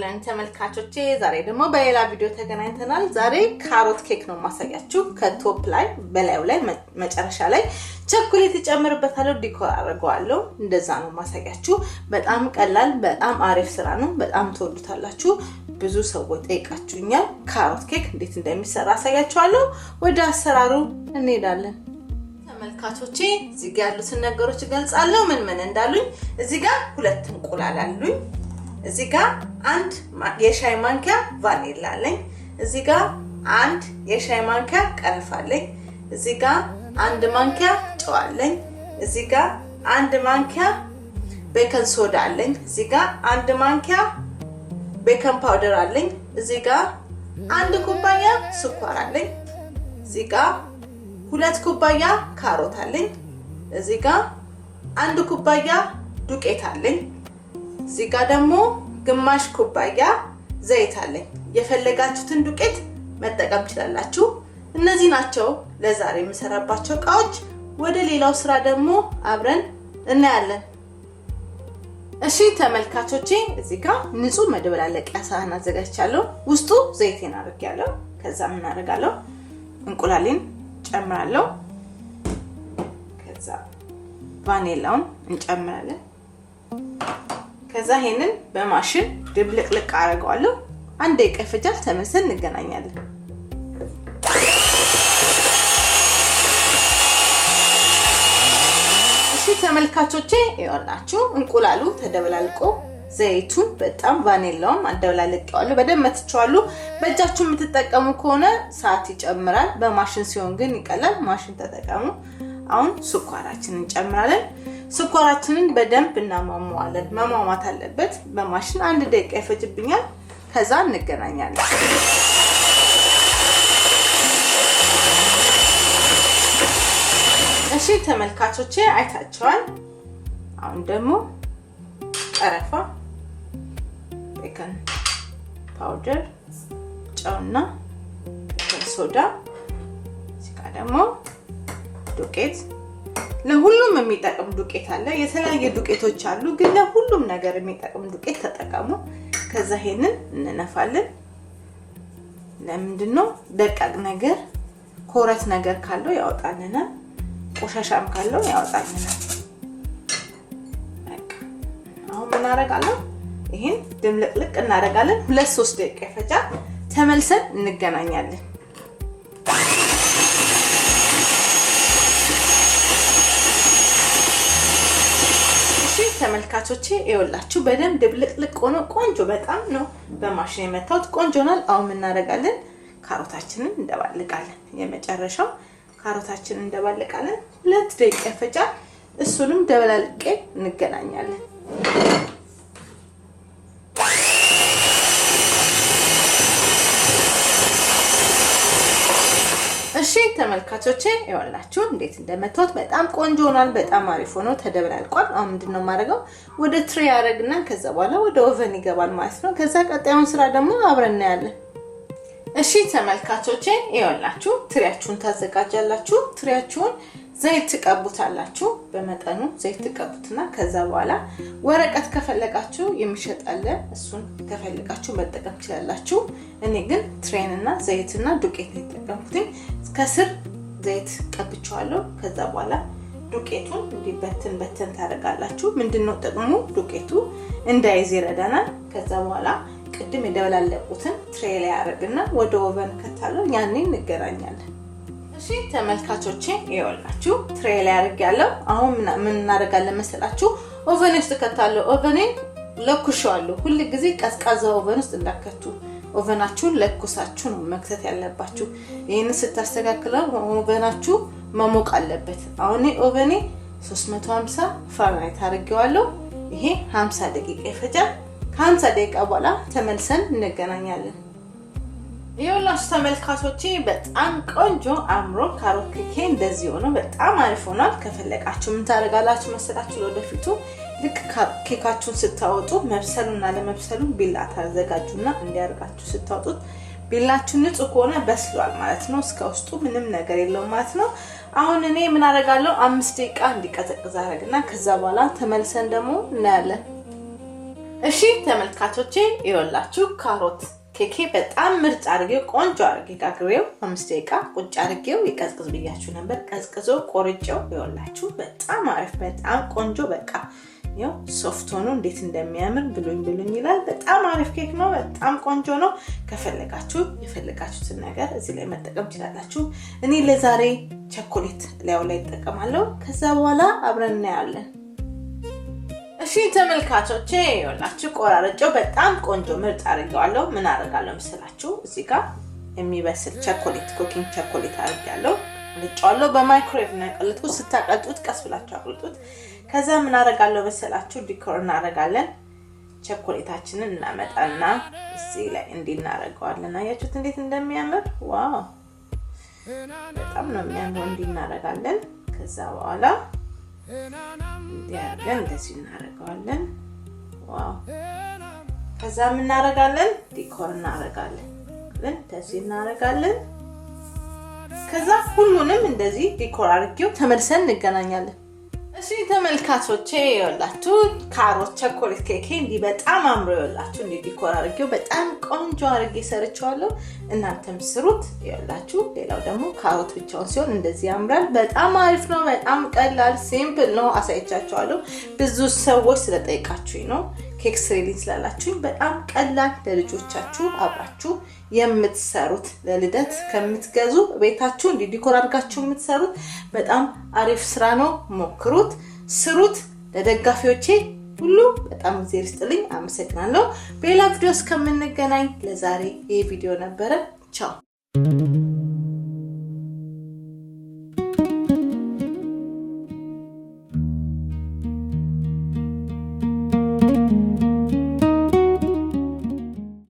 ይስጥልን ተመልካቾቼ ዛሬ ደግሞ በሌላ ቪዲዮ ተገናኝተናል። ዛሬ ካሮት ኬክ ነው ማሳያችሁ። ከቶፕ ላይ በላዩ ላይ መጨረሻ ላይ ቸኮሌት እጨምርበታለሁ፣ ዲኮር አደርገዋለሁ። እንደዛ ነው ማሳያችሁ። በጣም ቀላል በጣም አሪፍ ስራ ነው። በጣም ተወዱታላችሁ። ብዙ ሰዎች ጠይቃችሁኛል ካሮት ኬክ እንዴት እንደሚሰራ አሳያችኋለሁ። ወደ አሰራሩ እንሄዳለን። ተመልካቾቼ እዚህ ጋር ያሉትን ነገሮች ገልጻለሁ ምን ምን እንዳሉኝ። እዚህ ጋር 2 እንቁላል አሉኝ። እዚህ ጋር 1 የሻይ ማንኪያ ቫኒላ አለኝ። እዚህ ጋር 1 የሻይ ማንኪያ ቀረፋ አለኝ። እዚህ ጋር 1 ማንኪያ ጨው አለኝ። እዚህ ጋር 1 ማንኪያ ቤኪንግ ሶዳ አለኝ። እዚህ ጋር 1 ማንኪያ ቤኪንግ ፓውደር አለኝ። እዚህ ጋር 1 ኩባያ ስኳር አለኝ። እዚህ ጋር 2 ኩባያ ካሮት አለኝ። እዚህ ጋር 1 ኩባያ ዱቄት አለኝ። እዚህ ጋር ደግሞ ግማሽ ኩባያ ዘይት አለኝ። የፈለጋችሁትን ዱቄት መጠቀም ትችላላችሁ። እነዚህ ናቸው ለዛሬ የምሰራባቸው እቃዎች። ወደ ሌላው ስራ ደግሞ አብረን እናያለን። እሺ ተመልካቾቼ እዚህ ጋር ንጹህ መደበላለቂያ ሳህን አዘጋጅቻለሁ። ውስጡ ዘይቴን አድርጌያለሁ። ከዛ ምን አደርጋለሁ? እንቁላሌን ጨምራለሁ። ከዛ ቫኒላውን እንጨምራለን። ከዛ ይሄንን በማሽን ድብልቅልቅ አደርገዋለሁ። 1 ደቂቃ ይፈጃል። ተመልሰን እንገናኛለን። እሺ ተመልካቾቼ ይኸውላችሁ እንቁላሉ ተደበላልቆ ዘይቱን በጣም ቫኒላውን አደበላልቄዋለሁ። በደንብ መትቼዋለሁ። በእጃችሁ የምትጠቀሙ ከሆነ ሰዓት ይጨምራል። በማሽን ሲሆን ግን ይቀላል። ማሽን ተጠቀሙ። አሁን ስኳራችንን እንጨምራለን። ስኳራችንን በደንብ እናማማዋለን። መማማት አለበት። በማሽን 1 ደቂቃ ይፈጅብኛል። ከዛ እንገናኛለን። እሺ ተመልካቾቼ አይታችኋል። አሁን ደግሞ ቀረፋ፣ ቤኪንግ ፓውደር፣ ጨውና ቤኪንግ ሶዳ፣ እዚህ ጋር ደግሞ ዱቄት። ለሁሉም የሚጠቅም ዱቄት አለ። የተለያየ ዱቄቶች አሉ፣ ግን ለሁሉም ነገር የሚጠቅም ዱቄት ተጠቀሙ። ከዛ ይሄንን እንነፋለን። ለምንድነው? ደቃቅ ነገር ኮረት ነገር ካለው ያወጣልናል፣ ቆሻሻም ካለው ያወጣልናል። በቃ አሁን ምን አደርጋለሁ? ይሄን ድምልቅልቅ እናደርጋለን። 2-3 ደቂቃ ይፈጃል። ተመልሰን እንገናኛለን። ተመልካቾቼ ይኸውላችሁ በደንብ ድብልቅልቅ ሆኖ ቆንጆ በጣም ነው በማሽን የመታውት ቆንጆ ሆኗል። አሁን ምን እናደርጋለን? ካሮታችንን እንደባልቃለን። የመጨረሻው ካሮታችንን እንደባልቃለን። 2 ደቂቃ ይፈጃል። እሱንም ደበላልቄ እንገናኛለን። እሺ ተመልካቾቼ ይኸውላችሁ እንዴት እንደመታውት በጣም ቆንጆ ሆኗል። በጣም አሪፍ ሆኖ ተደበላልቋል። አሁን ምንድነው ማድረገው? ወደ ትሪ ያረግና ከዛ በኋላ ወደ ኦቨን ይገባል ማለት ነው። ከዛ ቀጣዩን ስራ ደግሞ አብረን እናያለን። እሺ ተመልካቾቼ ይኸውላችሁ ትሪያችሁን ታዘጋጃላችሁ። ትሪያችሁን ዘይት ትቀቡታላችሁ። በመጠኑ ዘይት ትቀቡትና ከዛ በኋላ ወረቀት ከፈለጋችሁ የሚሸጣለ እሱን ከፈለጋችሁ መጠቀም ትችላላችሁ። እኔ ግን ትሬንና ዘይትና ዱቄት ተጠቀምኩኝ። ከስር ዘይት ቀብቻለሁ። ከዛ በኋላ ዱቄቱን እንዲበትን በተን ታደርጋላችሁ። ምንድነው ጥቅሙ? ዱቄቱ እንዳይዝ ይረዳናል። ከዛ በኋላ ቅድም የደበላለቁትን ትሬ ላይ አረግና ወደ ኦቨን ከታለው ያኔ እንገናኛለን። እሺ ተመልካቾቼ ይኸውላችሁ ትሬ ላይ አርጋለሁ። አሁን ምን እናደርጋለን መሰላችሁ? ኦቨን ውስጥ ከታለው ኦቨኔን ለኩሻለሁ። ሁሉ ጊዜ ቀዝቃዛ ኦቨን ውስጥ እንዳከቱ ኦቨናችሁን ለኩሳችሁ ነው መክተት ያለባችሁ። ይሄን ስታስተካክለው ኦቨናችሁ መሞቅ አለበት። አሁን ኦቨኔ 350 ፋራናይት አርጌዋለሁ። ይሄ 50 ደቂቃ ይፈጃል። ከ50 ደቂቃ በኋላ ተመልሰን እንገናኛለን። ይኸውላችሁ ተመልካቾቼ በጣም ቆንጆ አምሮ ካሮት ኬክ እንደዚህ ሆኖ በጣም አሪፍ ሆኗል። ከፈለጋችሁ ምን ታደርጋላችሁ መሰላችሁ? ለወደፊቱ ልክ ኬካችሁን ስታወጡ መብሰሉና ለመብሰሉ ቢላ ታዘጋጁና እንዲያርጋችሁ ስታወጡት ቢላችሁ ንጹህ ከሆነ በስሏል ማለት ነው። እስከ ውስጡ ምንም ነገር የለውም ማለት ነው። አሁን እኔ ምን አደርጋለሁ? 5 ደቂቃ እንዲቀዘቅዝ አደርግና ከዛ በኋላ ተመልሰን ደግሞ እናያለን። እሺ ተመልካቾቼ ይኸውላችሁ ካሮት ኬኬ በጣም ምርጥ አድርጌው ቆንጆ አድርጌ ጋግሬው 5 ደቂቃ ቁጭ አድርጌው ይቀዝቅዝ ብያችሁ ነበር። ቀዝቅዞ ቆርጬው ይኸውላችሁ በጣም አሪፍ በጣም ቆንጆ በቃ ያው ሶፍት ሆኖ እንዴት እንደሚያምር ብሉኝ ይላል። በጣም አሪፍ ኬክ ነው። በጣም ቆንጆ ነው። ከፈለጋችሁ የፈለጋችሁትን ነገር እዚህ ላይ መጠቀም ትችላላችሁ። እኔ ለዛሬ ቸኮሌት ላይ ተጠቀማለሁ። ከዛ በኋላ አብረን እናያለን። እሺ ተመልካቾቼ ይኸውላችሁ ቆራርጬው በጣም ቆንጆ ምርጥ አድርጌዋለሁ። ምን አደርጋለሁ መሰላችሁ? እዚህ ጋር የሚበስል ቸኮሌት ኩኪንግ ቸኮሌት አድርጌያለሁ። ልጫዋለሁ በማይክሮዌቭ ነው ያቀለጥኩት። ስታቀልጡት ቀስ ብላችሁ አቅልጡት። ከዛ ምን አደርጋለሁ መሰላችሁ? ዲኮር እናደርጋለን። ቸኮሌታችንን እናመጣና እዚህ ላይ እንዲናረጋዋለን። አያችሁት እንዴት እንደሚያምር? ዋው በጣም ነው የሚያምረው። እንዲናረጋለን። ከዛ በኋላ እንዲያርገን እንደዚህ እናረጋዋለን። ዋው ከዛ ምን እናረጋለን? ዲኮር እናረጋለን። እንደዚህ እናረጋለን። ከዛ ሁሉንም እንደዚህ ዲኮር አድርጌው ተመልሰን እንገናኛለን። እሺ ተመልካቾቼ ይኸውላችሁ ካሮት ቸኮሌት ኬክ እንዲ በጣም አምሮ ይኸውላችሁ እንዲ ዲኮር አድርጌው በጣም ቆንጆ አድርጌ ሰርቻለሁ። እናንተም ስሩት። ይኸውላችሁ ሌላው ደግሞ ካሮት ብቻውን ሲሆን እንደዚህ ያምራል። በጣም አሪፍ ነው። በጣም ቀላል ሲምፕል ነው። አሳይቻችኋለሁ። ብዙ ሰዎች ስለጠይቃችሁኝ ነው ኬክ ስሪልኝ ስላላችሁኝ በጣም ቀላል ለልጆቻችሁ አብራችሁ የምትሰሩት ለልደት ከምትገዙ ቤታችሁ እንዲ ዲኮር አድርጋችሁ የምትሰሩት በጣም አሪፍ ስራ ነው። ሞክሩት፣ ስሩት። ለደጋፊዎቼ ሁሉ በጣም እግዚአብሔር ይስጥልኝ። አመሰግናለሁ። በሌላ ቪዲዮ እስከምንገናኝ ለዛሬ ይሄ ቪዲዮ ነበረ። ቻው።